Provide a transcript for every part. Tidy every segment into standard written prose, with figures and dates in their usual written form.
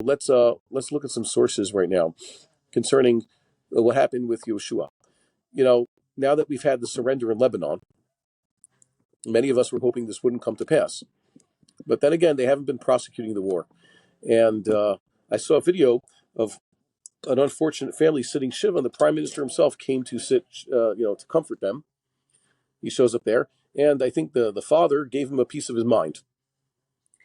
let's look at some sources right now concerning what happened with Yeshua. Now that we've had the surrender in Lebanon, many of us were hoping this wouldn't come to pass. But then again, they haven't been prosecuting the war. And I saw a video of an unfortunate family sitting Shiva, and the prime minister himself came to sit, to comfort them. He shows up there, and I think the father gave him a piece of his mind.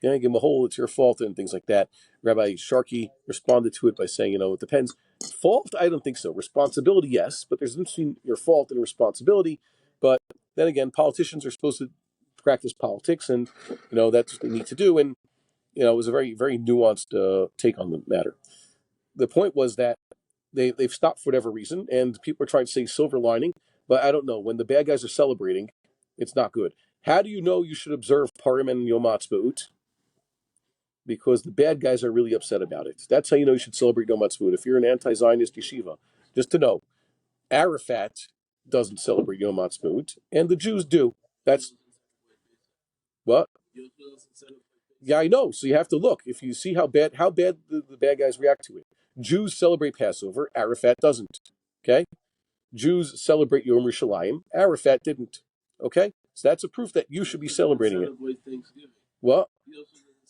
Yeah, give him a whole, it's your fault, and things like that. Rabbi Sharkey responded to it by saying, it depends. Fault? I don't think so. Responsibility, yes, but there's a difference between your fault and responsibility. But then again, politicians are supposed to practice politics, and, that's what they need to do. And, it was a very, very nuanced take on the matter. The point was that they've stopped for whatever reason, and people are trying to say silver lining, but I don't know. When the bad guys are celebrating, it's not good. How do you know you should observe Purim and Yom Ha'atzmaut? Because the bad guys are really upset about it. That's how you know you should celebrate Yom Ha'atzmaut. If you're an anti-Zionist yeshiva, just to know, Arafat doesn't celebrate Yom Ha'atzmaut, and the Jews do. That's what? Yeah, I know. So you have to look. If you see how bad the bad guys react to it. Jews celebrate Passover. Arafat doesn't. Okay? Jews celebrate Yom Yerushalayim. Arafat didn't. Okay? So that's a proof that you should be celebrating it. What?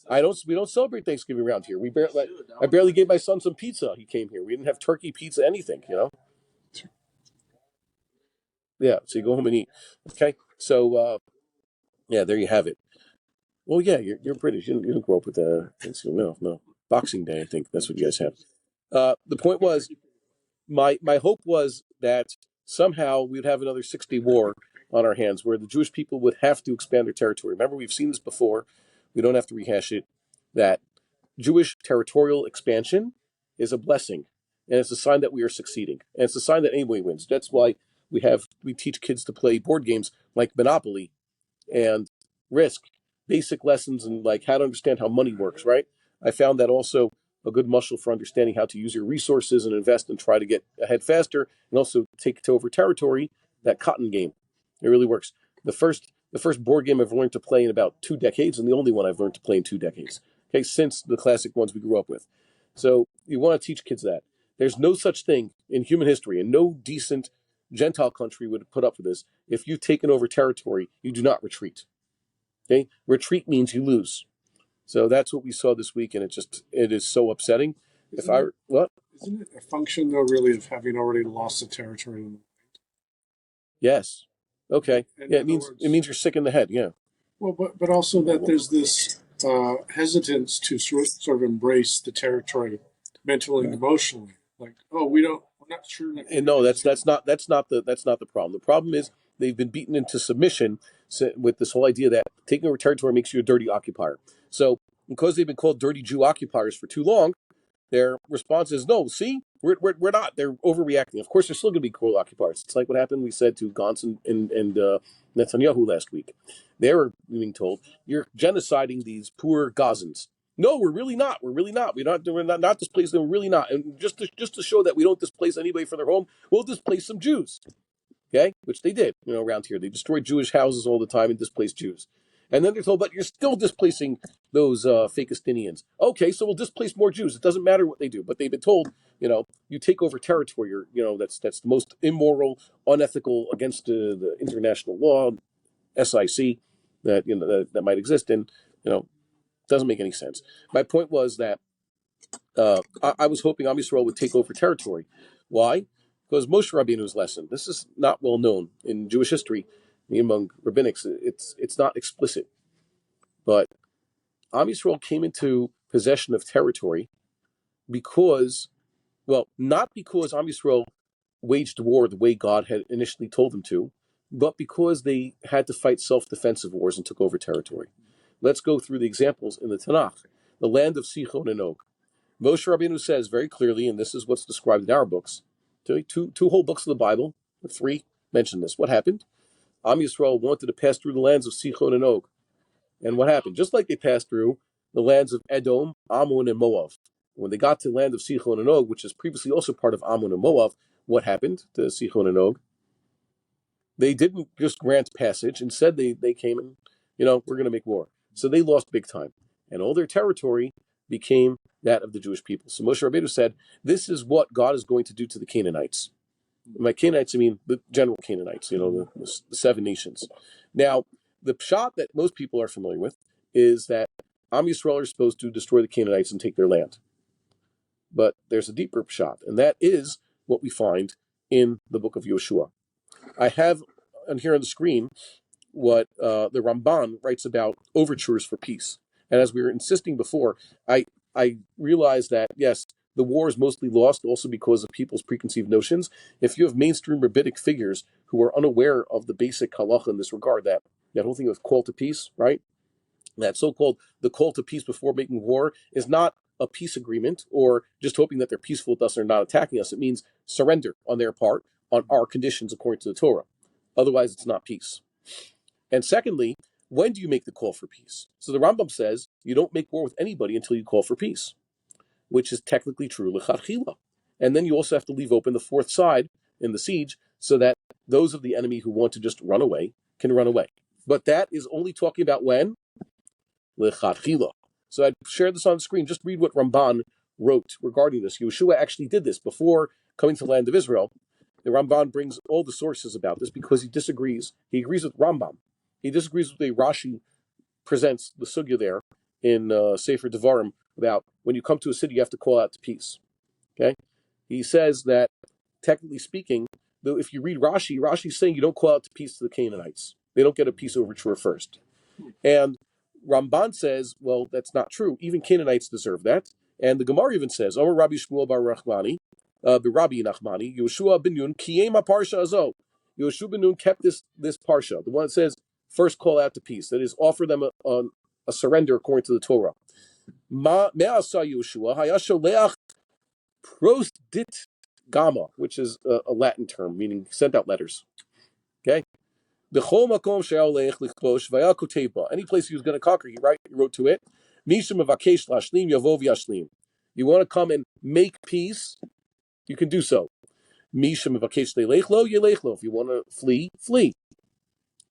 We don't celebrate Thanksgiving around here. I barely gave my son some pizza. He came here. We didn't have turkey, pizza, anything, Yeah, so you go home and eat. Okay? So, there you have it. Well, yeah, you're British. You didn't grow up with Thanksgiving. No. Boxing Day, I think. That's what you guys have. The point was, my hope was that somehow we'd have another 6-day war on our hands where the Jewish people would have to expand their territory. Remember, we've seen this before. We don't have to rehash it, that Jewish territorial expansion is a blessing, and it's a sign that we are succeeding, and it's a sign that anybody wins. That's why we teach kids to play board games like Monopoly and Risk, basic lessons and like how to understand how money works, right? I found that also a good muscle for understanding how to use your resources and invest and try to get ahead faster, and also take over territory, that cotton game. It really works. The first board game I've learned to play in about 2 decades, and the only one I've learned to play in 2 decades. Okay, since the classic ones we grew up with. So you want to teach kids that. There's no such thing in human history, and no decent Gentile country would put up with this. If you've taken over territory, you do not retreat. Okay, retreat means you lose. So that's what we saw this week, and it is so upsetting. Isn't it a function though, really, of having already lost the territory? Yes. Okay. Yeah, it means you're sick in the head. Yeah. Well, but also that there's this hesitance to sort of embrace the territory mentally and emotionally. Like, we're not sure. And no, that's not the problem. The problem is they've been beaten into submission with this whole idea that taking over territory makes you a dirty occupier. So because they've been called dirty Jew occupiers for too long, their response is, no, see, we're not. They're overreacting. Of course, they're still going to be cruel occupiers. It's like what happened, we said, to Gantz and Netanyahu last week. They were being told, you're genociding these poor Gazans. No, we're really not. We're not displacing them. We're really not. And just to show that we don't displace anybody from their home, we'll displace some Jews. Okay? Which they did, around here. They destroyed Jewish houses all the time and displaced Jews. And then they're told, but you're still displacing those Fakistinians. Okay, so we'll displace more Jews. It doesn't matter what they do. But they've been told, you take over territory, that's the most immoral, unethical, against the international law, SIC, that might exist. And, doesn't make any sense. My point was that I was hoping Am Yisrael would take over territory. Why? Because Moshe Rabbeinu's lesson, this is not well known in Jewish history, among rabbinics, it's not explicit. But Am Yisrael came into possession of territory not because Am Yisrael waged war the way God had initially told them to, but because they had to fight self-defensive wars and took over territory. Let's go through the examples in the Tanakh. The land of Sichon and Og. Moshe Rabbeinu says very clearly, and this is what's described in our books, two whole books of the Bible, 3 mention this. What happened? Am Yisrael wanted to pass through the lands of Sichon and Og. And what happened? Just like they passed through the lands of Edom, Ammon, and Moab. When they got to the land of Sichon and Og, which is previously also part of Ammon and Moab, what happened to Sichon and Og? They didn't just grant passage. Instead, they came and, we're going to make war. So they lost big time. And all their territory became that of the Jewish people. So Moshe Rabbeinu said, this is what God is going to do to the Canaanites. By Canaanites, I mean the general Canaanites, the 7 nations. Now, the pshat that most people are familiar with is that Am Yisrael are supposed to destroy the Canaanites and take their land. But there's a deeper pshat, and that is what we find in the book of Yoshua. I have on here on the screen what the Ramban writes about overtures for peace. And as we were insisting before, I realized that, yes, the war is mostly lost also because of people's preconceived notions. If you have mainstream rabbinic figures who are unaware of the basic halacha in this regard, that whole thing of call to peace, right? That so-called the call to peace before making war is not a peace agreement or just hoping that they're peaceful with us and are not attacking us. It means surrender on their part on our conditions according to the Torah. Otherwise, it's not peace. And secondly, when do you make the call for peace? So the Rambam says you don't make war with anybody until you call for peace, which is technically true lechatchila. And then you also have to leave open the fourth side in the siege so that those of the enemy who want to just run away can run away. But that is only talking about when? Lechatchila. So I shared this on the screen. Just read what Ramban wrote regarding this. Yeshua actually did this before coming to the land of Israel. The Ramban brings all the sources about this because he disagrees. He agrees with Rambam. He disagrees with the way Rashi presents the sugya there in Sefer Devarim about when you come to a city, you have to call out to peace. Okay? He says that, technically speaking, though if you read Rashi, Rashi's saying you don't call out to peace to the Canaanites. They don't get a peace overture first. And Ramban says, well, that's not true. Even Canaanites deserve that. And the Gemara even says, Omer Rabbi Shmuel bar Rachmani, Rabbi Nachmani, Yoshua ben Nun, Kiyema Parsha Azo. Yoshua ben Nun kept this Parsha, the one that says, first call out to peace. That is, offer them a surrender according to the Torah. Me'asa Yoshua, hayasholeach prost dit gama, which is a Latin term, meaning sent out letters. Okay? Any place he was going to conquer, he wrote to it. You want to come and make peace, you can do so. If you want to flee, flee.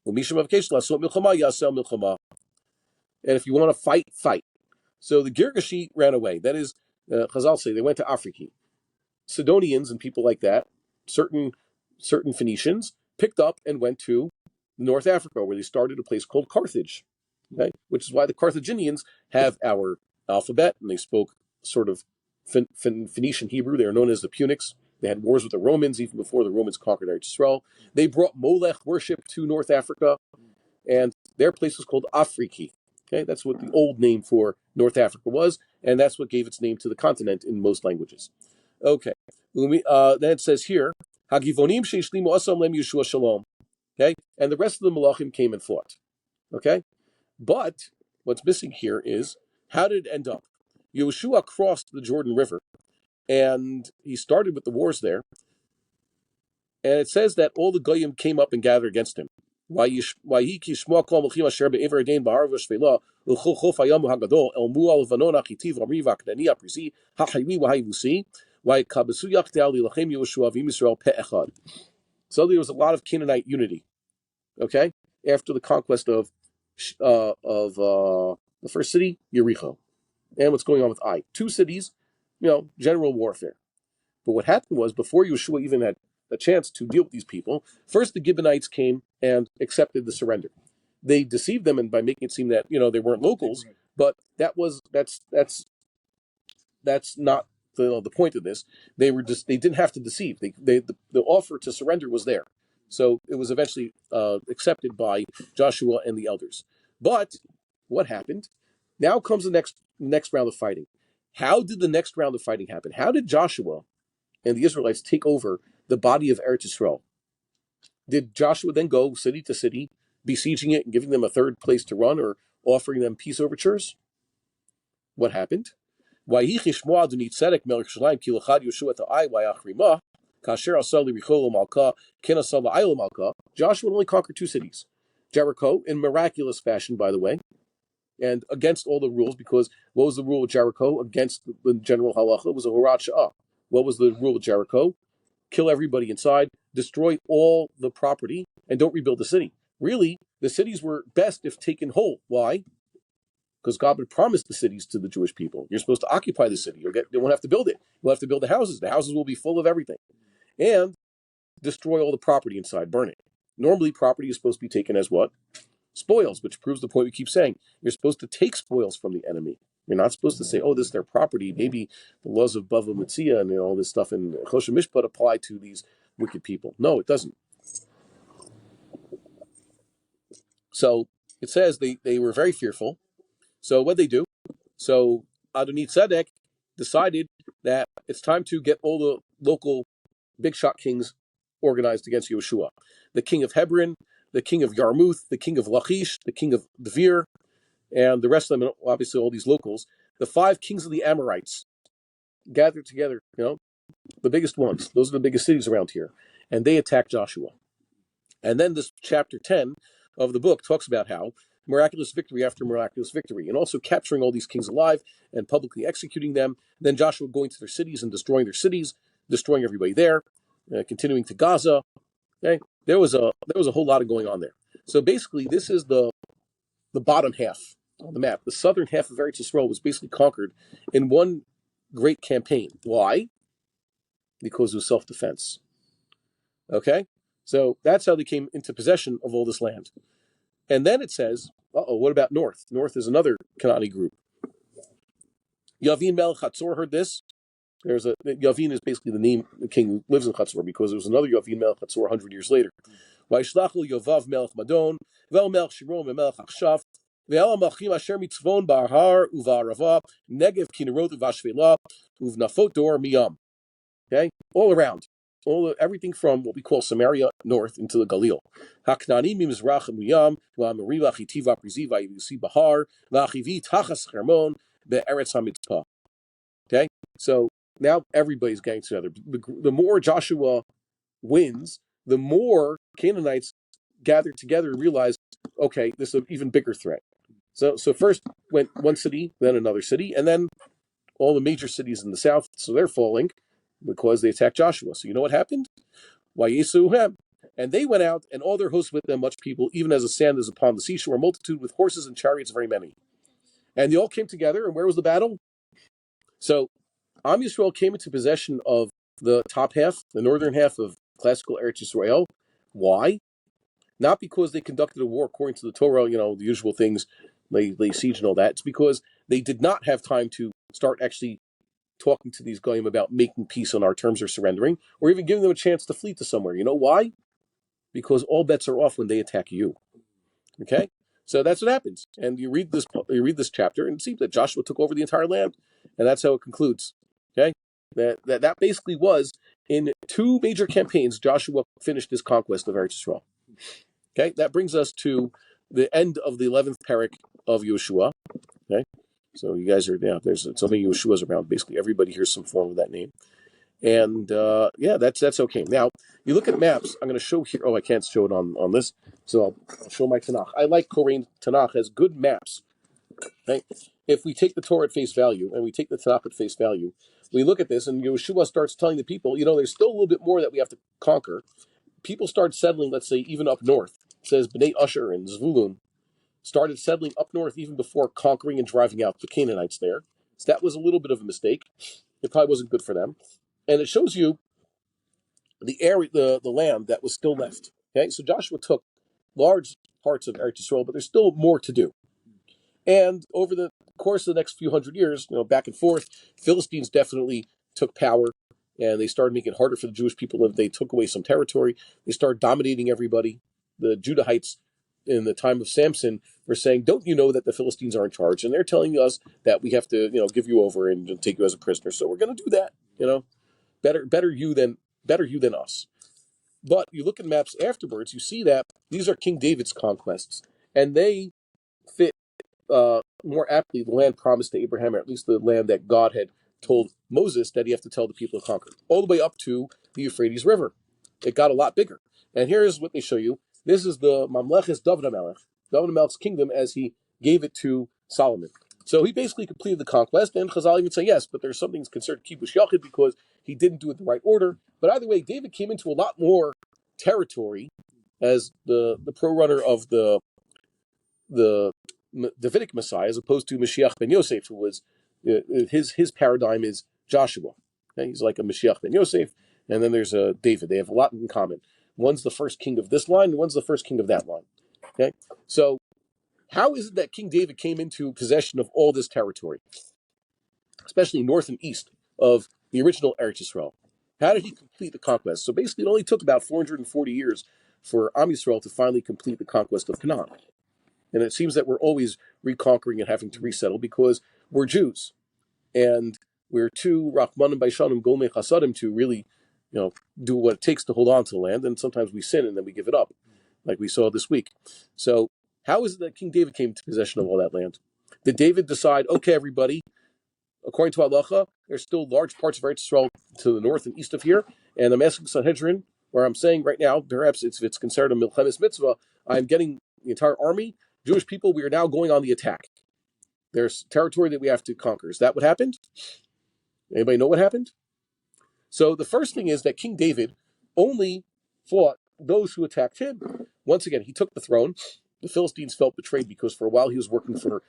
And if you want to fight, fight. So the Girgashi ran away. That is, Chazal say, they went to Afriki. Sidonians and people like that, certain Phoenicians, picked up and went to North Africa, where they started a place called Carthage, okay? Which is why the Carthaginians have our alphabet, and they spoke sort of Phoenician Hebrew. They are known as the Punics. They had wars with the Romans even before the Romans conquered Eretz Yisrael. They brought Molech worship to North Africa, and their place was called Afriki. Okay, that's what the old name for North Africa was, and that's what gave its name to the continent in most languages. Okay, then it says here, Hagivonim sheishlimu asam lem Yeshua shalom. Okay, and the rest of the Malachim came and fought. Okay, but what's missing here is, how did it end up? Yeshua crossed the Jordan River, and he started with the wars there. And it says that all the Goyim came up and gathered against him. And suddenly there was a lot of Canaanite unity. Okay, after the conquest of the first city, Yericho, and what's going on with Ai, 2 cities, general warfare. But what happened was, before Yeshua even had a chance to deal with these people, first the Gibeonites came and accepted the surrender. They deceived them, and by making it seem that they weren't locals, but that's not the point of this. They didn't have to deceive. The offer to surrender was there. So it was eventually accepted by Joshua and the elders. But what happened? Now comes the next round of fighting. How did the next round of fighting happen? How did Joshua and the Israelites take over the body of Eretz Yisrael? Did Joshua then go city to city, besieging it and giving them a third place to run or offering them peace overtures? What happened? Joshua only conquered 2 cities. Jericho, in miraculous fashion, by the way, and against all the rules, because what was the rule of Jericho against the general halacha? It was a horat sha'ah. What was the rule of Jericho? Kill everybody inside, destroy all the property, and don't rebuild the city. Really, the cities were best if taken whole. Why? because God would promise the cities to the Jewish people. You're supposed to occupy the city. You won't have to build it. You'll have to build the houses. The houses will be full of everything. And destroy all the property inside, burn it. Normally, property is supposed to be taken as what? Spoils, which proves the point we keep saying. You're supposed to take spoils from the enemy. You're not supposed to say, oh, this is their property. Maybe the laws of Bava Metzia and all this stuff in Choshen Mishpat apply to these wicked people. No, it doesn't. So it says they were very fearful. So what they do? So Adonai Tzedek decided that it's time to get all the local big shot kings organized against Yeshua. The king of Hebron, the king of Yarmouth, the king of Lachish, the king of Devir, and the rest of them, and obviously all these locals. The 5 kings of the Amorites gathered together, the biggest ones. Those are the biggest cities around here. And they attacked Joshua. And then this chapter 10 of the book talks about how miraculous victory after miraculous victory, and also capturing all these kings alive and publicly executing them. Then Joshua going to their cities and destroying their cities, destroying everybody there, continuing to Gaza. Okay, there was a whole lot of going on there. So basically, this is the bottom half on the map. The southern half of Eretz Yisrael was basically conquered in one great campaign. Why? Because it was self-defense. Okay, so that's how they came into possession of all this land. And then it says, what about north? North is another Canaanite group. Yavin Melech Hatzor heard this. Yavin is basically the name the king who lives in Chatzor, because there was another Yavin Melech Hatzor 100 years later. Vaishlachu Yovav Melech Madon, Vel Melech Shirom Melech Achshav, Ve'al Malchim Asher Mitzvon Ba'Har U'Va'arava, Negev Kinerot U'Vashvela, U'Vnafot Dor Miyam. Okay, all around. Everything from what we call Samaria north into the Galil. Haknani mimizrach muyam va'amariva chitiva priziva yusi bahar va'chivi tachas chermon be'eretz hamitzpah. Okay, so now everybody's getting together. The more Joshua wins, the more Canaanites gather together and realize, okay, this is an even bigger threat. So first went one city, then another city, and then all the major cities in the south. So they're falling because they attacked Joshua. So you know what happened? Wayesuhem. And they went out, and all their hosts with them, much people, even as the sand is upon the seashore, a multitude with horses and chariots, very many. And they all came together, and where was the battle? So Am Yisrael came into possession of the top half, the northern half of classical Eretz Yisrael. Why? Not because they conducted a war according to the Torah, the usual things, lay siege and all that. It's because they did not have time to start actually talking to these goyim about making peace on our terms or surrendering, or even giving them a chance to flee to somewhere. You know why? Because all bets are off when they attack you. Okay, so that's what happens. And you read this chapter, and it seems that Joshua took over the entire land, and that's how it concludes. Okay, that basically was in 2 major campaigns. Joshua finished his conquest of Eretz Yisrael. Okay, that brings us to the end of the 11th parak of Yeshua. Okay. So you guys are there's so many Yeshuas around. Basically, everybody hears some form of that name, and that's okay. Now you look at maps. I'm going to show here. Oh, I can't show it on this, so I'll show my Tanakh. I like Korean Tanakh has good maps. Right? If we take the Torah at face value and we take the Tanakh at face value, we look at this, and Yeshua starts telling the people, there's still a little bit more that we have to conquer. People start settling, let's say, even up north. It says Bnei Asher and Zvulun started settling up north even before conquering and driving out the Canaanites there. So that was a little bit of a mistake. It probably wasn't good for them. And it shows you the area, the land that was still left. Okay, so Joshua took large parts of Eretz Yisrael, but there's still more to do. And over the course of the next few hundred years, back and forth, Philistines definitely took power, and they started making it harder for the Jewish people. If they took away some territory, they started dominating everybody. The Judahites in the time of Samson were saying, don't you know that the Philistines are in charge? And they're telling us that we have to, give you over and take you as a prisoner. So we're going to do that. Better you than us. But you look at maps afterwards, you see that these are King David's conquests, and they fit more aptly the land promised to Abraham, or at least the land that God had told Moses that he have to tell the people to conquer, all the way up to the Euphrates River. It got a lot bigger. And here's what they show you. This is the Mamleches David HaMelech, David HaMelech's kingdom as he gave it to Solomon. So he basically completed the conquest, and Chazal even say yes, but there's something considered kibush yachid because he didn't do it in the right order. But either way, David came into a lot more territory as the pro runner of the Davidic Messiah, as opposed to Mashiach ben Yosef, who was his paradigm is Joshua. Okay? He's like a Mashiach ben Yosef, and then there's a David. They have a lot in common. One's the first king of this line, and one's the first king of that line. Okay, so how is it that King David came into possession of all this territory, especially north and east of the original Eretz Yisrael? How did he complete the conquest? So basically, it only took about 440 years for Am Yisrael to finally complete the conquest of Canaan. And it seems that we're always reconquering and having to resettle because we're Jews. And we're too Rahmanim Baishanim Golmei Chasadim to really, do what it takes to hold on to the land. And sometimes we sin and then we give it up, like we saw this week. So how is it that King David came into possession of all that land? Did David decide, okay, everybody, according to Halacha, there's still large parts of Eretz Yisrael to the north and east of here, and I'm asking Sanhedrin, where I'm saying right now, perhaps it's considered a Milchemes Mitzvah, I'm getting the entire army, Jewish people, we are now going on the attack. There's territory that we have to conquer. Is that what happened? Anybody know what happened? So the first thing is that King David only fought those who attacked him. Once again, he took the throne. The Philistines felt betrayed because for a while he was working for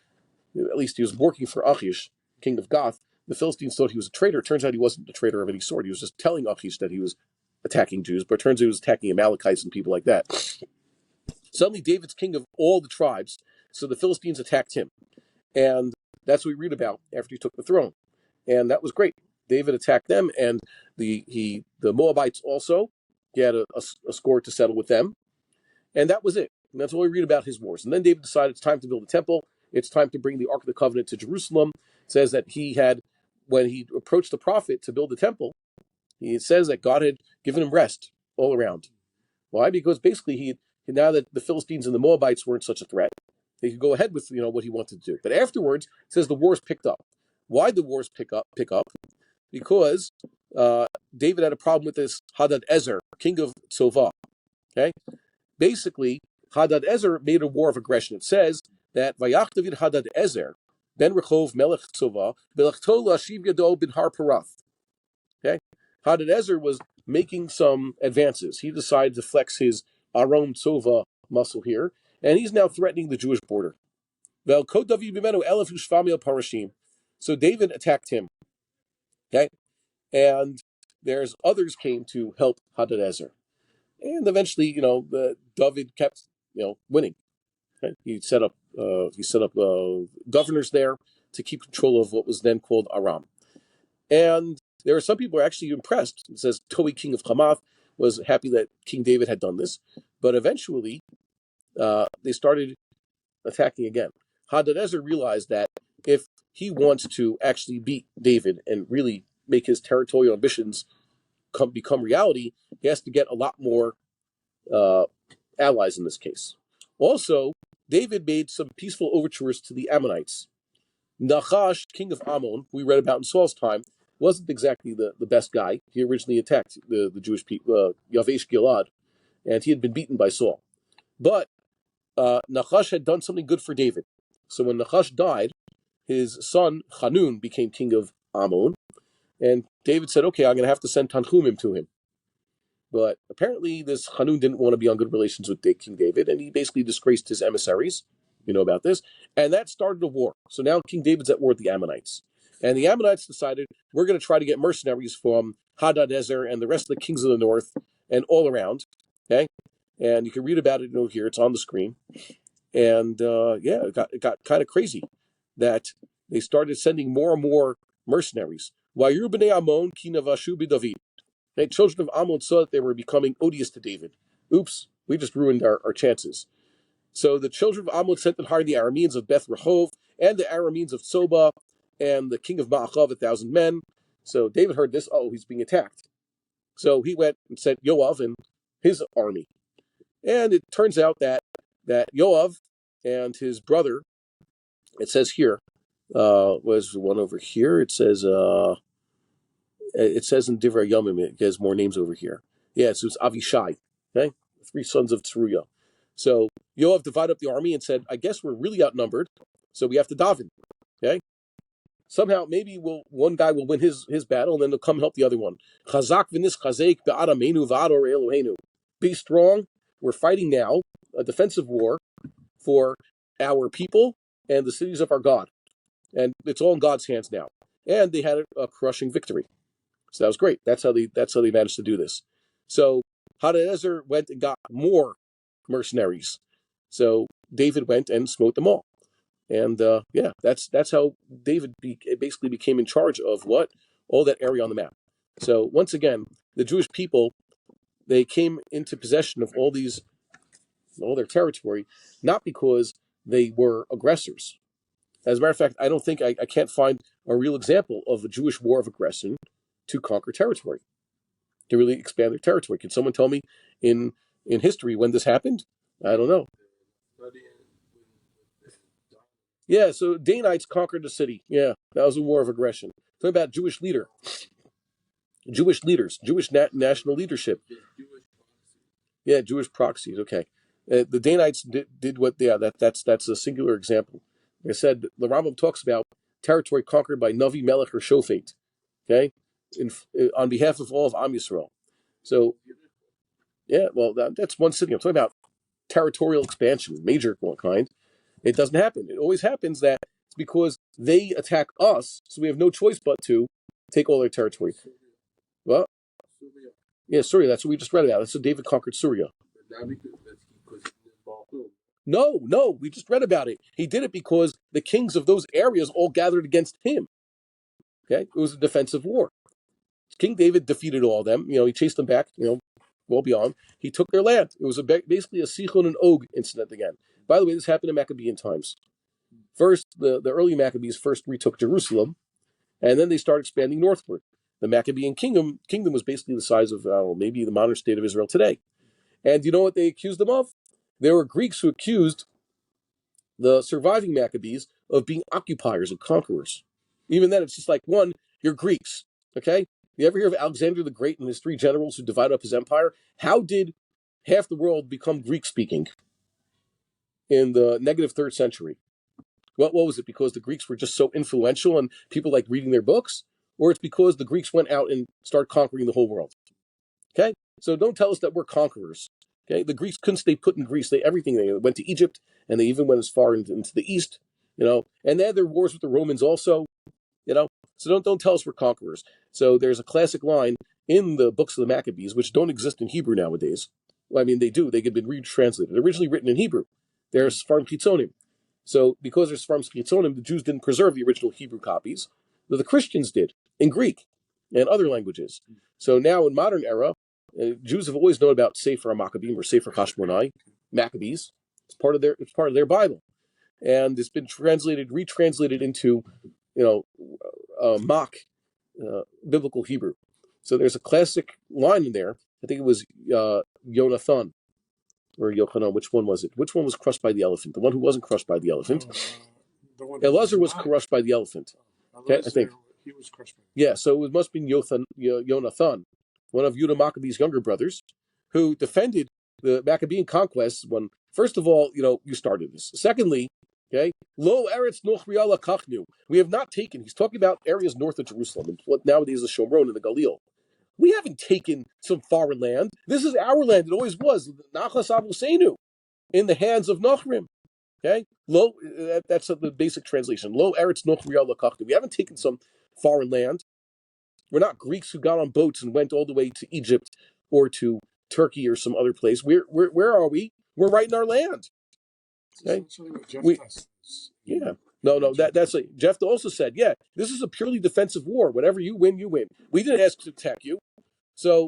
Achish, king of Gath. The Philistines thought he was a traitor. It turns out he wasn't a traitor of any sort. He was just telling Achish that he was attacking Jews, but it turns out he was attacking Amalekites and people like that. Suddenly, David's king of all the tribes, so the Philistines attacked him. And that's what we read about after he took the throne. And that was great. David attacked them, and the Moabites also. He had a score to settle with them. And that was it. And that's all we read about his wars. And then David decided it's time to build a temple. It's time to bring the Ark of the Covenant to Jerusalem. It says that when he approached the prophet to build the temple, it says that God had given him rest all around. Why? Because basically now that the Philistines and the Moabites weren't such a threat, he could go ahead with what he wanted to do. But afterwards, it says the wars picked up. Why did the wars pick up? Because David had a problem with this Hadad-ezer, king of Tzova. Okay, basically Hadad-ezer made a war of aggression. It says that Vayach David Hadad-ezer ben Rechov melech Tzova belachto lashiv yado bin har Parath. Okay, Hadad-ezer was making some advances. He decided to flex his Aram Tzova muscle here, and he's now threatening the Jewish border. So David attacked him. Okay, and there's others came to help Hadad-ezer, and eventually, David kept, winning. Okay? He set up governors there to keep control of what was then called Aram, and there are some people who are actually impressed. It says Toi, king of Hamath, was happy that King David had done this, but eventually they started attacking again. Hadad-ezer realized that if he wants to actually beat David and really make his territorial ambitions become reality, he has to get a lot more allies in this case. Also, David made some peaceful overtures to the Ammonites. Nachash, king of Ammon, we read about in Saul's time, wasn't exactly the best guy. He originally attacked the Jewish people, Yavesh Gilad, and he had been beaten by Saul. But Nachash had done something good for David. So when Nachash died, his son Hanun became king of Ammon, and David said, okay, I'm going to have to send Tanchumim to him. But apparently this Hanun didn't want to be on good relations with King David, and he basically disgraced his emissaries. You know about this. And that started a war. So now King David's at war with the Ammonites. And the Ammonites decided, we're going to try to get mercenaries from Hadad-ezer and the rest of the kings of the north and all around. Okay? And you can read about it here. It's on the screen. And it got kind of crazy that they started sending more and more mercenaries. Vayru b'nei Ammon ki navashu b'David. The children of Ammon saw that they were becoming odious to David. Oops, we just ruined our chances. So the children of Ammon sent and hired the Arameans of Beth Rehov and the Arameans of Tzoba and the king of Ma'achav 1,000 men. So David heard this. Oh, he's being attacked. So he went and sent Yoav and his army. And it turns out that Yoav and his brother, it says here, was the one over here. It says in Divrei Yomim, it has more names over here. Yeah, so it's Avishai, okay? 3 sons of Tzeruiah. So Yoav divided up the army and said, I guess we're really outnumbered, so we have to daven, okay? Somehow, maybe one guy will win his battle, and then they'll come help the other one. Chazak v'nis chazek be'adamenu v'ador Eloheinu. Be strong. We're fighting now, a defensive war for our people and the cities of our God. And it's all in God's hands now. And they had a crushing victory. So that was great. That's how they managed to do this. So Hadaezer went and got more mercenaries. So David went and smote them all. And that's how David basically became in charge of what? All that area on the map. So once again, the Jewish people, they came into possession of all their territory, not because they were aggressors. As a matter of fact, I don't think I can't find a real example of a Jewish war of aggression to conquer territory, to really expand their territory. Can someone tell me in history when this happened? I don't know. Yeah, so Danites conquered the city. Yeah, that was a war of aggression. Talking about Jewish leaders, Jewish national leadership. Yeah, Jewish proxies. Okay, the Danites did what? Yeah, that's a singular example. Like I said, the Rambam talks about territory conquered by Navi, Melech, or Shofet. Okay, on behalf of all of Am Yisrael. So, yeah, well, that's one city. I'm talking about territorial expansion, major kind. It doesn't happen. It always happens that it's because they attack us, so we have no choice but to take all their territory. Well, yeah, Syria. That's what we just read about. That's what David conquered Syria. No, we just read about it. He did it because the kings of those areas all gathered against him. Okay, it was a defensive war. King David defeated all of them. He chased them back. Well beyond. He took their land. It was basically a Sichon and Og incident again. By the way, this happened in Maccabean times. First, the early Maccabees first retook Jerusalem, and then they started expanding northward. The Maccabean kingdom was basically the size of maybe the modern state of Israel today. And you know what they accused them of? There were Greeks who accused the surviving Maccabees of being occupiers and conquerors. Even then, it's just like, one, you're Greeks, okay? You ever hear of Alexander the Great and his 3 generals who divided up his empire? How did half the world become Greek-speaking in the negative 3rd century? What was it? Because the Greeks were just so influential and people liked reading their books? Or it's because the Greeks went out and started conquering the whole world? Okay? So don't tell us that we're conquerors. Okay? The Greeks couldn't stay put in Greece. They went to Egypt, and they even went as far into the east, and they had their wars with the Romans also, So don't tell us we're conquerors. So there's a classic line in the books of the Maccabees, which don't exist in Hebrew nowadays. Well, I mean, they do. They have been retranslated. They're originally written in Hebrew. They're Sfarim Chitzonim. So because they're Sfarim Chitzonim, the Jews didn't preserve the original Hebrew copies, but the Christians did in Greek and other languages. So now in modern era, Jews have always known about Sefer HaMaccabim or Sefer Hashmonai, Maccabees. It's part of their Bible, and it's been retranslated into, mock biblical Hebrew. So there's a classic line in there. I think it was Yonathan or Yochanan. Which one was it? Which one was crushed by the elephant? The one who wasn't crushed by the elephant. Elazar was crushed by the elephant. Okay, I think he was crushed by. Yeah, so it must have been Yonathan, one of Yehuda Maccabee's younger brothers, who defended the Maccabean conquest when, first of all, you started this. Secondly, okay, Lo Eretz Nochriala Kachnu. We have not taken, he's talking about areas north of Jerusalem, what nowadays is Shomron and the Galil. We haven't taken some foreign land. This is our land. It always was. Nachlas Avosenu, in the hands of Nachrim. Okay? That's the basic translation. Lo Eretz Nochriala Kachnu. We haven't taken some foreign land. We're not Greeks who got on boats and went all the way to Egypt or to Turkey or some other place. Where are we? We're right in our land. Okay? Yeah. No. That's like Jephthah also said. Yeah, this is a purely defensive war. Whatever you win, you win. We didn't ask to attack you, so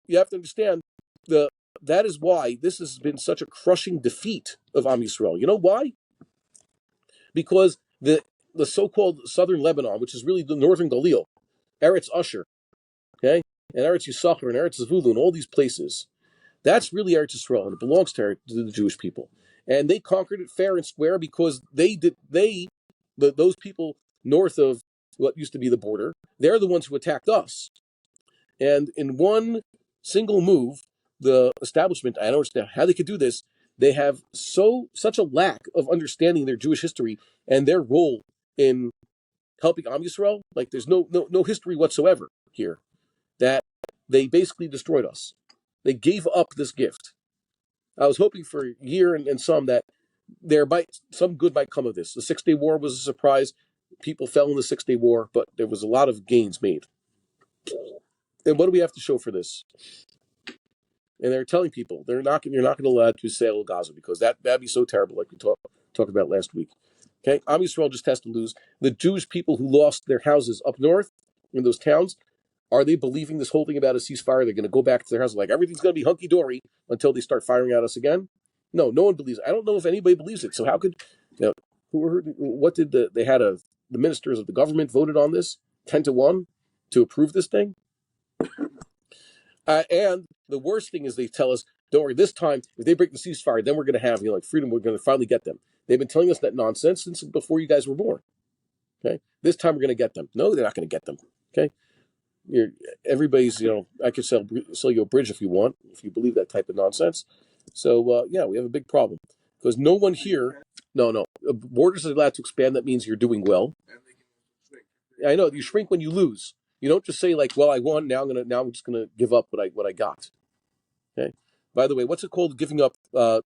you have to understand that is why this has been such a crushing defeat of Am Yisrael. You know why? Because the so-called southern Lebanon, which is really the northern Galil, Eretz Usher, okay, and Eretz Yisachar and Eretz Zvulun, all these places, that's really Eretz Yisrael, and it belongs to the Jewish people. And they conquered it fair and square because those people north of what used to be the border, they're the ones who attacked us. And in one single move, the establishment, I don't understand how they could do this. They have such a lack of understanding their Jewish history and their role in helping Am Yisrael. Like there's no history whatsoever here, that they basically destroyed us. They gave up this gift. I was hoping for a year and some that Some good might come of this. The 6 Day War was a surprise. People fell in the 6 Day War, but there was a lot of gains made. And what do we have to show for this? And they're telling people you're not going to allow to sail Gaza because that'd be so terrible, like we talked about last week. Okay, Am Yisrael just has to lose. The Jewish people who lost their houses up north in those towns, are they believing this whole thing about a ceasefire? They're going to go back to their house like everything's going to be hunky dory until they start firing at us again? No, no one believes it. I don't know if anybody believes it. So how could the ministers of the government voted on this 10-1 to approve this thing? And the worst thing is they tell us, don't worry, this time, if they break the ceasefire, then we're going to have, freedom. We're going to finally get them. They've been telling us that nonsense since before you guys were born. Okay? This time we're going to get them. No, they're not going to get them. Okay? Everybody's, I could sell you a bridge if you want, if you believe that type of nonsense. So, we have a big problem. Because no one here, no, borders are allowed to expand. That means you're doing well. I know, you shrink when you lose. You don't just say well, I won. Now I'm just gonna give up what I got. Okay. By the way, what's it called? Giving up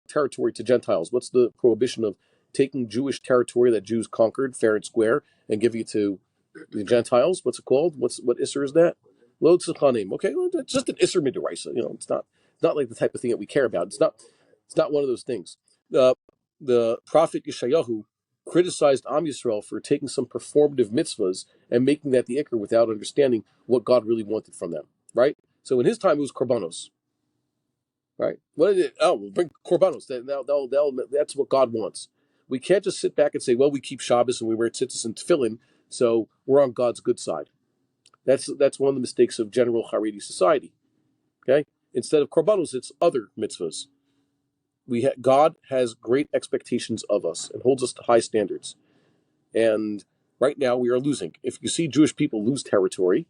territory to Gentiles. What's the prohibition of taking Jewish territory that Jews conquered fair and square and giving it to the Gentiles? What's it called? What Isser is that? Lo tzachanim. Okay, well, it's just an Isser midoraisa. It's not like the type of thing that we care about. It's not one of those things. The prophet Yeshayahu criticized Am Yisrael for taking some performative mitzvahs and making that the ikr without understanding what God really wanted from them, right? So in his time, it was korbanos, right? What did it? Oh, we'll bring korbanos. That's what God wants. We can't just sit back and say, well, we keep Shabbos and we wear tzitzis and tefillin, so we're on God's good side. That's one of the mistakes of general Haredi society, okay? Instead of korbanos, it's other mitzvahs. God has great expectations of us and holds us to high standards. And right now we are losing. If you see Jewish people lose territory,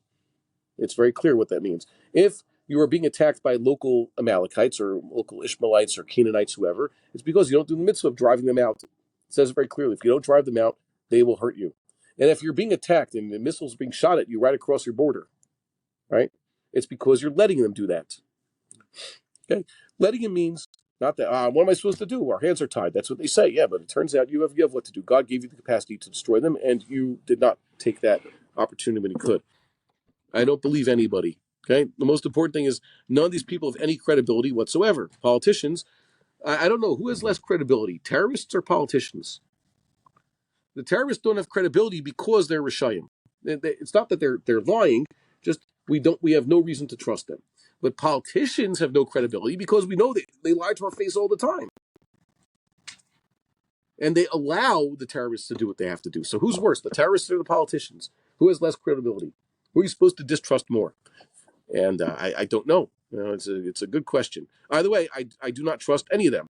it's very clear what that means. If you are being attacked by local Amalekites or local Ishmaelites or Canaanites, whoever, it's because you don't do the mitzvah of driving them out. It says it very clearly. If you don't drive them out, they will hurt you. And if you're being attacked and the missiles are being shot at you right across your border, right, it's because you're letting them do that. Okay? Letting him means not that, what am I supposed to do? Our hands are tied. That's what they say. Yeah, but it turns out you have what to do. God gave you the capacity to destroy them, and you did not take that opportunity when you could. I don't believe anybody. Okay? The most important thing is none of these people have any credibility whatsoever. Politicians, I don't know. Who has less credibility, terrorists or politicians? The terrorists don't have credibility because they're Rishayim. It's not that they're lying, just we have no reason to trust them. But politicians have no credibility because we know they lie to our face all the time. And they allow the terrorists to do what they have to do. So who's worse, the terrorists or the politicians? Who has less credibility? Who are you supposed to distrust more? And I don't know. It's a good question. Either way, I do not trust any of them.